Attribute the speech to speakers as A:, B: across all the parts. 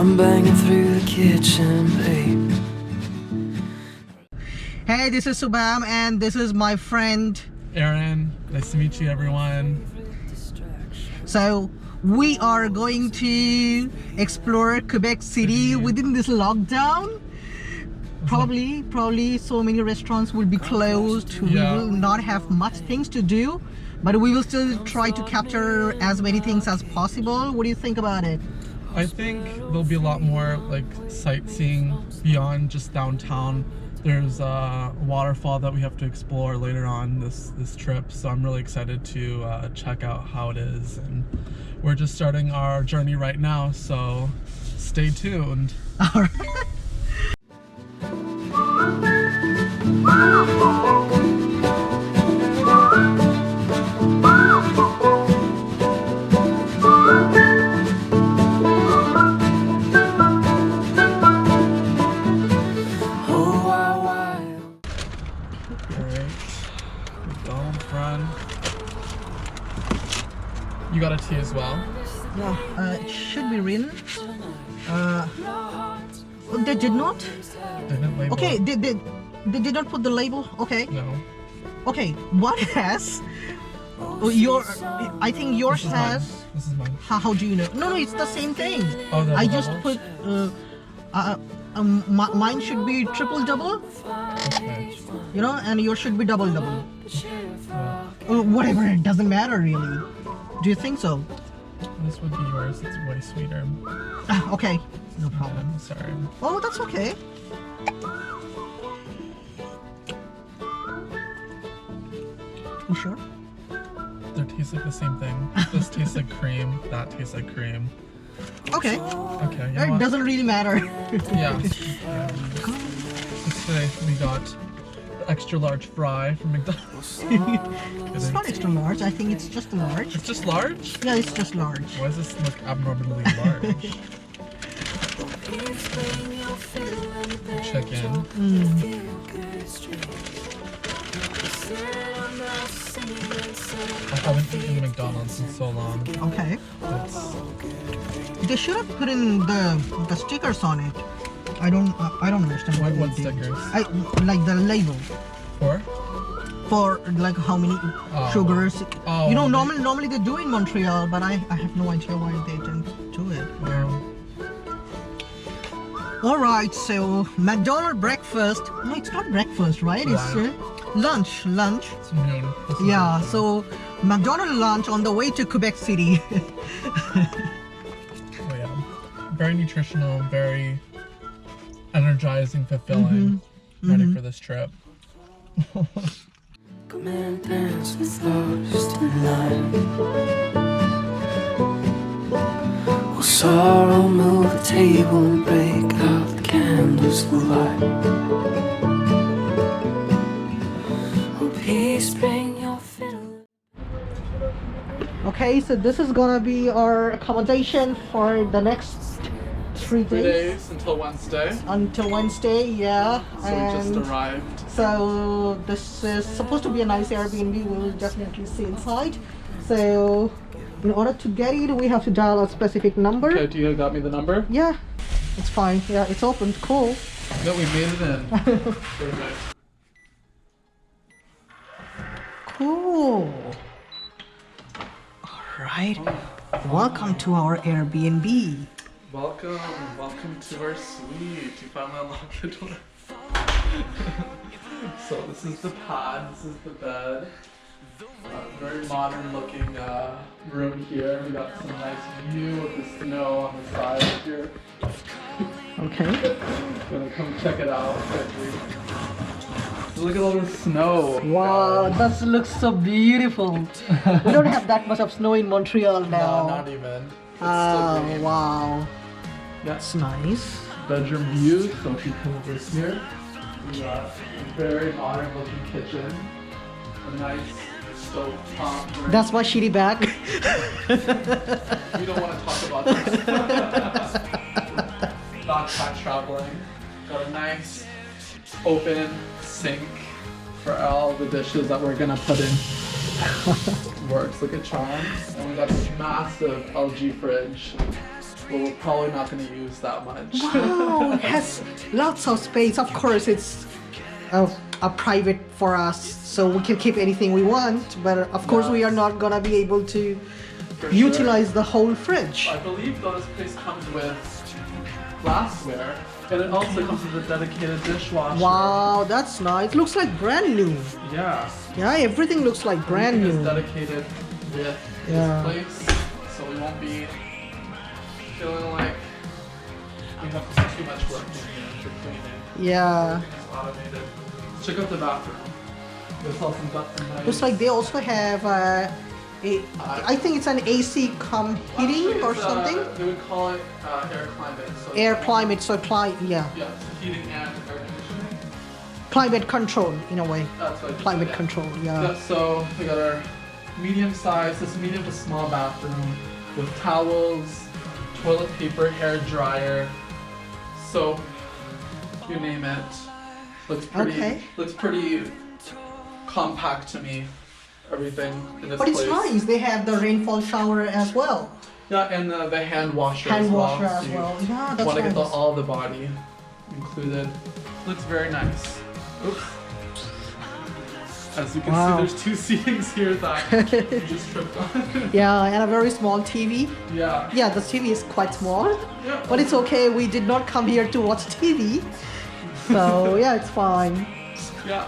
A: I'm banging through the kitchen, babe.
B: Hey, this is Subham and this is my friend
C: Aaron. Nice to meet you, everyone.
B: So we are going to explore Quebec City within this lockdown. Probably so many restaurants will be closed. We will not have much things to do, but we will still try to capture as many things as possible. What do you think about it?
C: I think there'll be a lot more like sightseeing beyond just downtown. There's a waterfall that we have to explore later on this trip, so I'm really excited to check out how it is. And we're just starting our journey right now, so stay tuned.
B: All right.
C: You got a tea as well?
B: Yeah, it should be written. They did not?
C: They didn't label.
B: Okay, they did not put the label? Okay.
C: No.
B: Okay, what has your, I think yours has.
C: This is mine.
B: How do you know? No, it's the same thing.
C: Oh,
B: I just put, mine should be triple double.
C: Okay.
B: You know, and yours should be double double.
C: Yeah.
B: Whatever, it doesn't matter really. Do you think so?
C: This would be yours. It's way sweeter.
B: Okay, no problem.
C: Yeah, sorry.
B: Oh, that's okay. You sure?
C: They taste like the same thing. This tastes like cream. That tastes like cream.
B: Okay.
C: Okay. You know
B: It
C: what?
B: doesn't really matter.
C: Yeah. Today we got the extra large fry from McDonald's.
B: It's not extra large. I think it's just a large.
C: It's just large?
B: Yeah, it's just large.
C: Why does this look abnormally large? Chicken. I haven't eaten McDonald's in so long.
B: Okay.
C: It's,
B: They should have put in the stickers on it. I don't understand why
C: what
B: they did.
C: stickers?
B: I like the label
C: for?
B: like how many sugars.
C: Oh,
B: You know, normally they do in Montreal, but I have no idea why they didn't do it.
C: Well,
B: All right, so McDonald's breakfast. No, it's not breakfast, right? It's lunch.
C: it's noon. This is
B: Yeah,
C: noon.
B: so McDonald's lunch on the way to Quebec City.
C: Oh yeah. Very nutritional, very energizing, fulfilling. Ready for this trip.
A: Come and dance with us tonight. Will sorrow move the table and break out the candles for light? Oh, peace, bring your fiddle.
B: Okay, so this is gonna be our accommodation for the next 3
C: 3
B: days.
C: days until Wednesday.
B: Until Wednesday, yeah.
C: So we just arrived.
B: So this is supposed to be a nice Airbnb. We'll definitely see inside. So in order to get it, we have to dial a specific number.
C: Okay, you got me the number?
B: Yeah, it's fine. Yeah, it's open. Cool.
C: No, we made it in. Perfect.
B: Cool. All right. Welcome to our Airbnb.
C: Welcome to our suite. You finally unlocked the door. So this is the pod, this is the bed. Very modern looking room here. We got some nice view of the snow on the side here.
B: Okay.
C: Gonna come check it out quickly. Look at all the snow.
B: Wow, that looks so beautiful. We don't have that much of snow in Montreal now.
C: No, not even. It's
B: Oh,
C: still green.
B: wow.
C: That's
B: That's nice.
C: bedroom view, so if you come over here, we got a very modern looking kitchen, a nice stove top.
B: That's my shitty bag.
C: We don't want to talk about this. Backpack traveling. Got a nice open sink for all the dishes that we're gonna put in. Works like a charm. And we got this massive LG fridge. we're probably not going to use that much.
B: Wow, it has lots of space. Of course, it's a private for us, so we can keep anything we want. But of course, we are not gonna be able to utilize the whole fridge.
C: I believe though this place comes with glassware, and it also comes with a dedicated dishwasher.
B: Wow, that's nice. Looks like brand new.
C: Yeah.
B: Yeah, everything looks like brand
C: Everything
B: new.
C: is dedicated with
B: Yeah.
C: this place, so we won't be feeling like we have to do too much work in here for cleaning.
B: Yeah.
C: It's automated. Check out the bathroom. There's also nice.
B: Looks like they also have I think it's an AC cum heating or something.
C: They would call it air climate. So
B: Air climate, so
C: Yeah, so heating and air conditioning.
B: climate control in a way.
C: That's what I just
B: Climate
C: said, yeah.
B: control,
C: Yeah,
B: yeah.
C: so we got our medium size, this medium to small bathroom with towels, toilet paper, hair dryer, soap, you name it. Looks pretty compact to me. Everything in this
B: But
C: place.
B: it's nice. They have the rainfall shower as well.
C: Yeah, and the hand washer
B: Hand
C: as well.
B: washer as
C: So you
B: well. Yeah, that's
C: want to get
B: nice.
C: all the body included. Looks very nice. Oops. As you can
B: Wow.
C: see, there's two seatings here that you just tripped on.
B: Yeah, and a very small TV.
C: Yeah.
B: Yeah, the TV is quite small,
C: Yeah.
B: but it's okay. We did not come here to watch TV, so yeah, it's fine.
C: Yeah.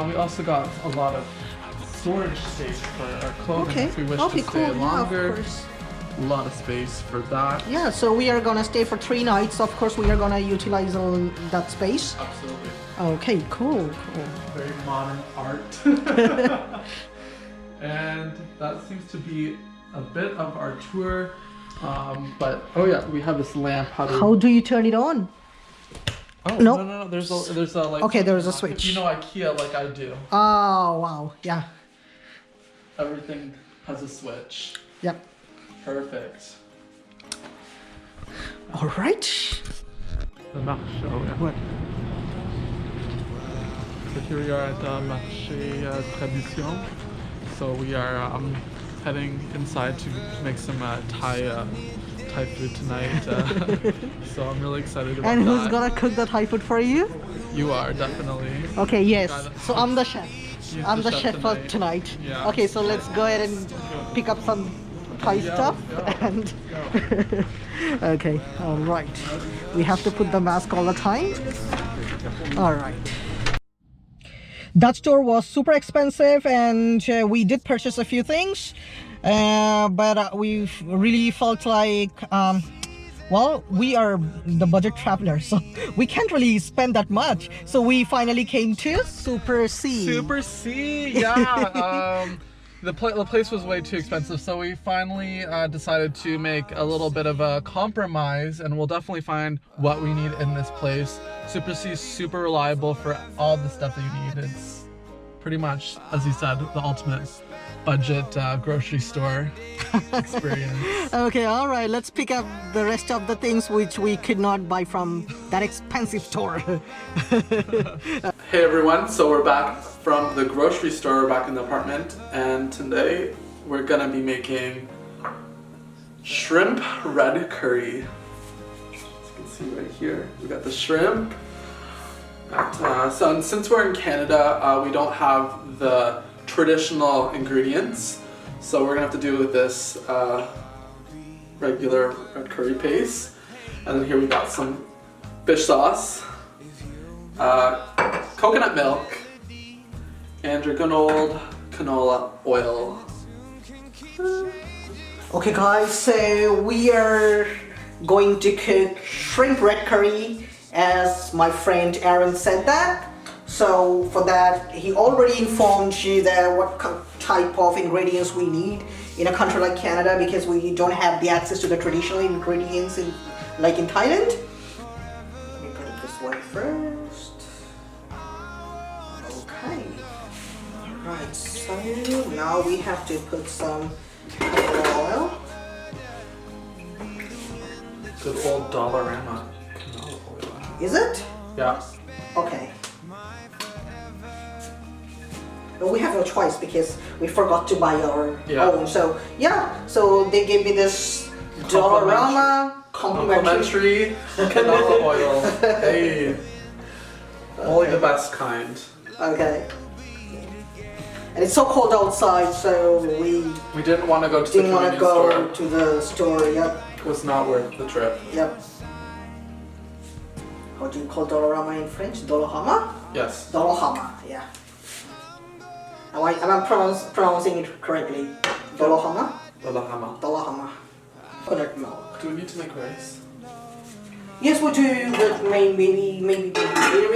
C: We also got a lot of storage space for our clothing
B: Okay.
C: if we wish
B: Okay,
C: to stay
B: cool. Yeah, of
C: longer.
B: course.
C: A lot of space for that.
B: Yeah, so we are gonna stay for 3 nights. Of course, we are gonna utilize all that space.
C: Absolutely.
B: Okay, cool.
C: Very modern art. And that seems to be a bit of our tour. But oh yeah, we have this lamp.
B: How do you turn it on?
C: Oh
B: No.
C: no. There's a like.
B: Okay, there's a switch.
C: You know IKEA like I do.
B: Oh wow, yeah,
C: Everything has a switch.
B: yep.
C: Perfect.
B: All right.
C: The marché.
B: What?
C: So here we are at the marché tradition. So we are heading inside to make some Thai food tonight. So I'm really excited about
B: And
C: that.
B: who's gonna cook the Thai food for you?
C: You are definitely.
B: Okay, yes. So I'm the chef.
C: He's
B: I'm the chef for tonight.
C: Yeah.
B: Okay, so let's go ahead and pick up some Thai stuff and. Okay, all right. We have to put the mask all the time. All right. That store was super expensive, and we did purchase a few things, but we really felt like, well, we are the budget travelers, so we can't really spend that much. So we finally came to Super C.
C: Super C, yeah. The place was way too expensive, so we finally decided to make a little bit of a compromise, and we'll definitely find what we need in this place. Super C is super reliable for all the stuff that you need. It's pretty much, as you said, the ultimate budget grocery store experience.
B: Okay, all right, let's pick up the rest of the things which we could not buy from that expensive store.
C: Hey everyone, so we're back from the grocery store, we're back in the apartment, and today we're gonna be making shrimp red curry. As you can see right here, we got the shrimp. So since we're in Canada, we don't have the traditional ingredients, so we're gonna have to do with this regular red curry paste. And then here we got some fish sauce, coconut milk, and your good old canola oil.
B: Okay guys, so we are going to cook shrimp red curry as my friend Aaron said that. So for that, he already informed you that what type of ingredients we need in a country like Canada, because we don't have the access to the traditional ingredients like in Thailand. Let me put it this way first. Okay. Alright, so now we have to put some oil.
C: Good old Dollarama canola oil.
B: Is it?
C: Yeah.
B: Okay. But we have no choice because we forgot to buy our own. So yeah, so they gave me this Dollarama
C: Complimentary canola oil. Hey. Only the best kind.
B: Okay. And it's so cold outside, so
C: We didn't want to go to the
B: didn't want to
C: convenience
B: go
C: store.
B: to the store. Yep.
C: It was not worth the trip.
B: Yep. How do you call Dollarama in French? Dollarama?
C: Yes.
B: Dollarama, yeah. Am I pronouncing it correctly? Dollarama?
C: Dollarama.
B: Dollarama. Coconut milk.
C: Do we need to make rice?
B: Yes, we do, but maybe later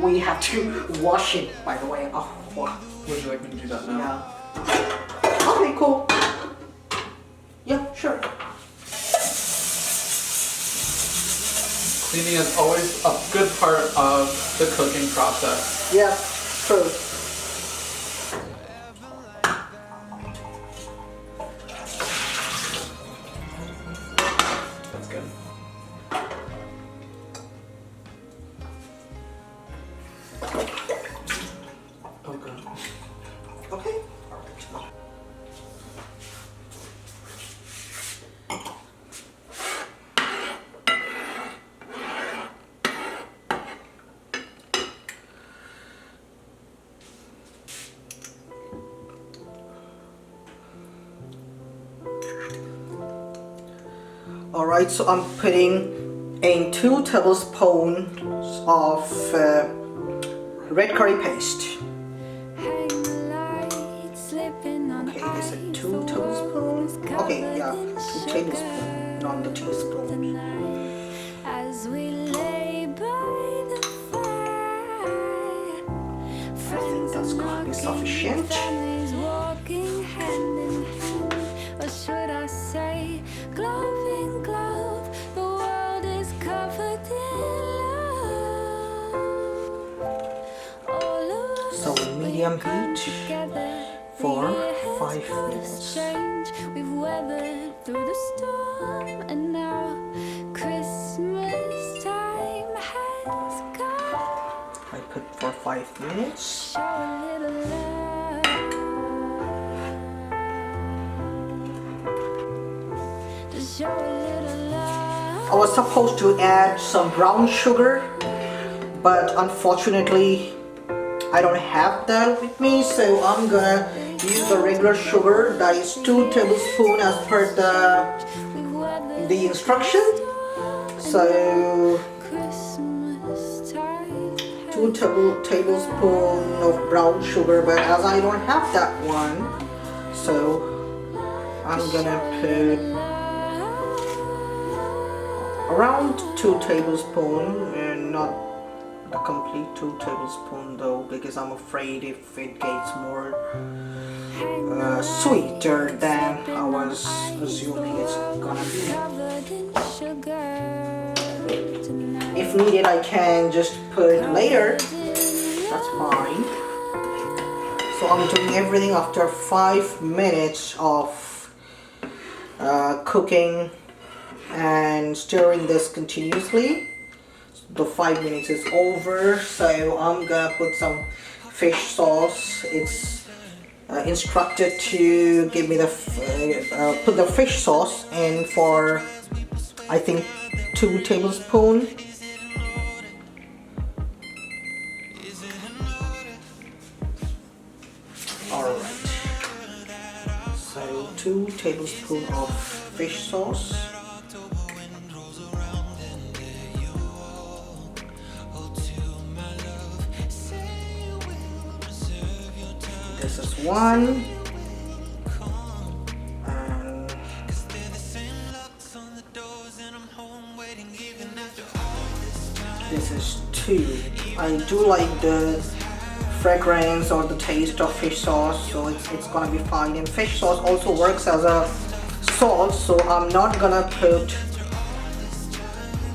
B: we have to wash it, by the way. Oh, wow.
C: Would you like me to do that now?
B: Yeah. Okay, cool. Yeah, sure.
C: Cleaning is always a good part of the cooking process.
B: Yeah, true.
C: That's good. Oh, good.
B: Okay. Alright, so I'm putting in 2 tablespoons of red curry paste. Okay, is it 2 tablespoons? Okay, yeah, 2 tablespoons, not the teaspoon.
A: As we lay by the fire,
B: I think that's gonna be sufficient.
A: families walking hand in hand, or should I say, glove in glove, the world is covered in love. All of us
B: So medium heat
A: together,
B: for
A: the year has
B: 5
A: brought
B: minutes.
A: us change. We've weathered through the storm, and now Christmas time has come.
B: I put for 5 minutes.
A: Show a little love. Just show a little love.
B: I was supposed to add some brown sugar, but unfortunately I don't have that with me, so I'm gonna use the regular sugar, that is 2 tablespoons as per
A: We've weathered
B: the instruction. So
A: Christmas time.
B: 2 tablespoons of brown sugar, but as I don't have that one, so I'm gonna put around 2 tablespoons, and not the complete 2 tablespoons though, because I'm afraid if it gets more sweeter than I was assuming it's gonna be.
A: Covered in sugar tonight.
B: If needed, I can just put it later. That's fine. So I'm doing everything after 5 minutes of cooking and stirring this continuously. The 5 minutes is over, so I'm gonna put some fish sauce. It's instructed to give me the put the fish sauce in for, I think, 2 tablespoons. Alright, so 2 tablespoons of fish sauce. This is 1. And this is 2. I do like the fragrance or the taste of fish sauce, so it's gonna be fine. And fish sauce also works as a salt, so I'm not gonna put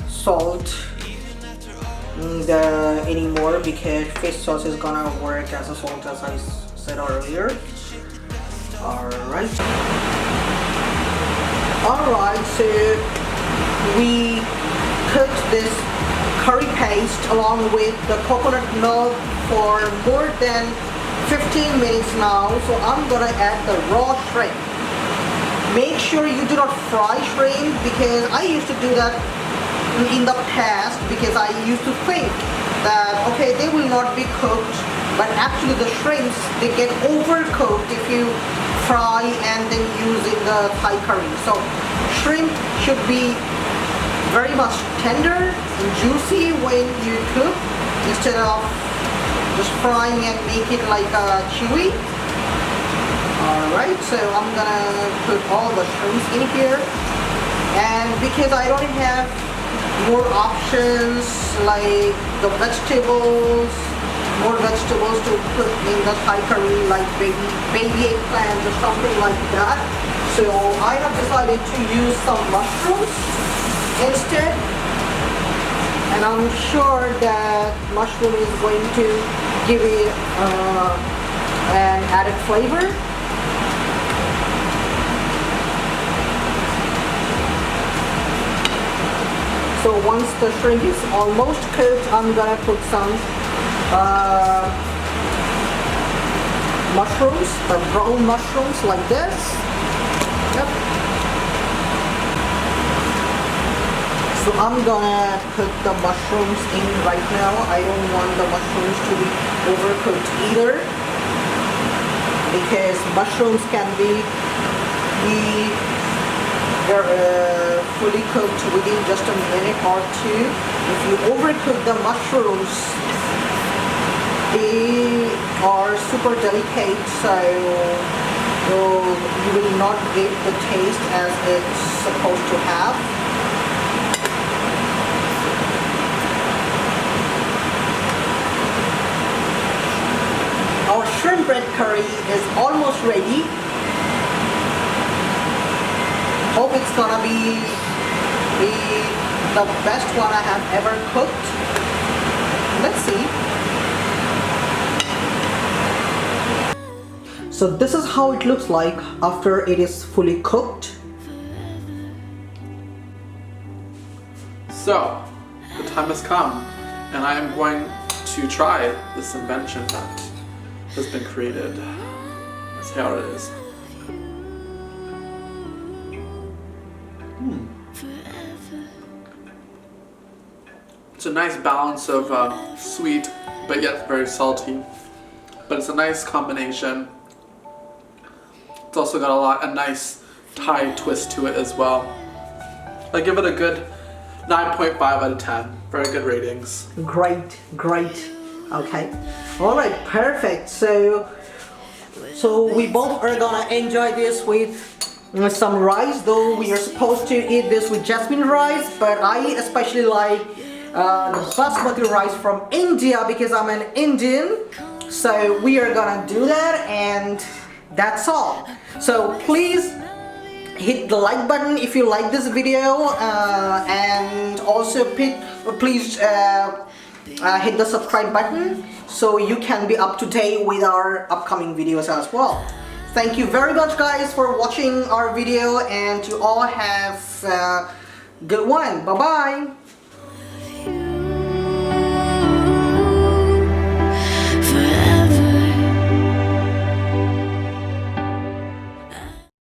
B: salt anymore, because fish sauce is gonna work as a salt, as I said earlier. Alright, so we cooked this curry paste along with the coconut milk for more than 15 minutes now, so I'm gonna add the raw shrimp. make sure you do not fry shrimp, because I used to do that in the past, because I used to think that okay, they will not be cooked, but actually the shrimps, they get overcooked if you fry and then use in the Thai curry. So shrimp should be very much tender and juicy when you cook, instead of just frying and make it like chewy. Alright, so I'm gonna put all the shrimps in here, and because I don't have more options like the vegetables, more vegetables to put in the Thai curry, like baby eggplant or something like that, so I have decided to use some mushrooms instead, and I'm sure that mushroom is going to give it an added flavor. So once the shrimp is almost cooked, I'm gonna put some mushrooms, the brown mushrooms like this. Yep. So I'm gonna put the mushrooms in right now. I don't want the mushrooms to be overcooked either, because mushrooms can be fully cooked within just a minute or two. If you overcook the mushrooms, they are super delicate, so you will not get the taste as it's supposed to have. Our shrimp bread curry is almost ready. Hope it's gonna be the best one I have ever cooked. Let's see. So this is how it looks like after it is fully cooked.
C: So, the time has come, and I am going to try this invention that has been created. Let's see how it is. It's a nice balance of sweet, but yet very salty. But it's a nice combination. It's also got a nice Thai twist to it as well. I give it a good 9.5 out of 10. Very good ratings.
B: Great. Okay. All right, perfect. So we both are gonna enjoy this with some rice, though we are supposed to eat this with jasmine rice, but I especially like the basmati rice from India because I'm an Indian. So we are gonna do that, and that's all. So please hit the like button if you like this video, and also please hit the subscribe button so you can be up to date with our upcoming videos as well. Thank you very much guys for watching our video, and you all have a good one. Bye bye.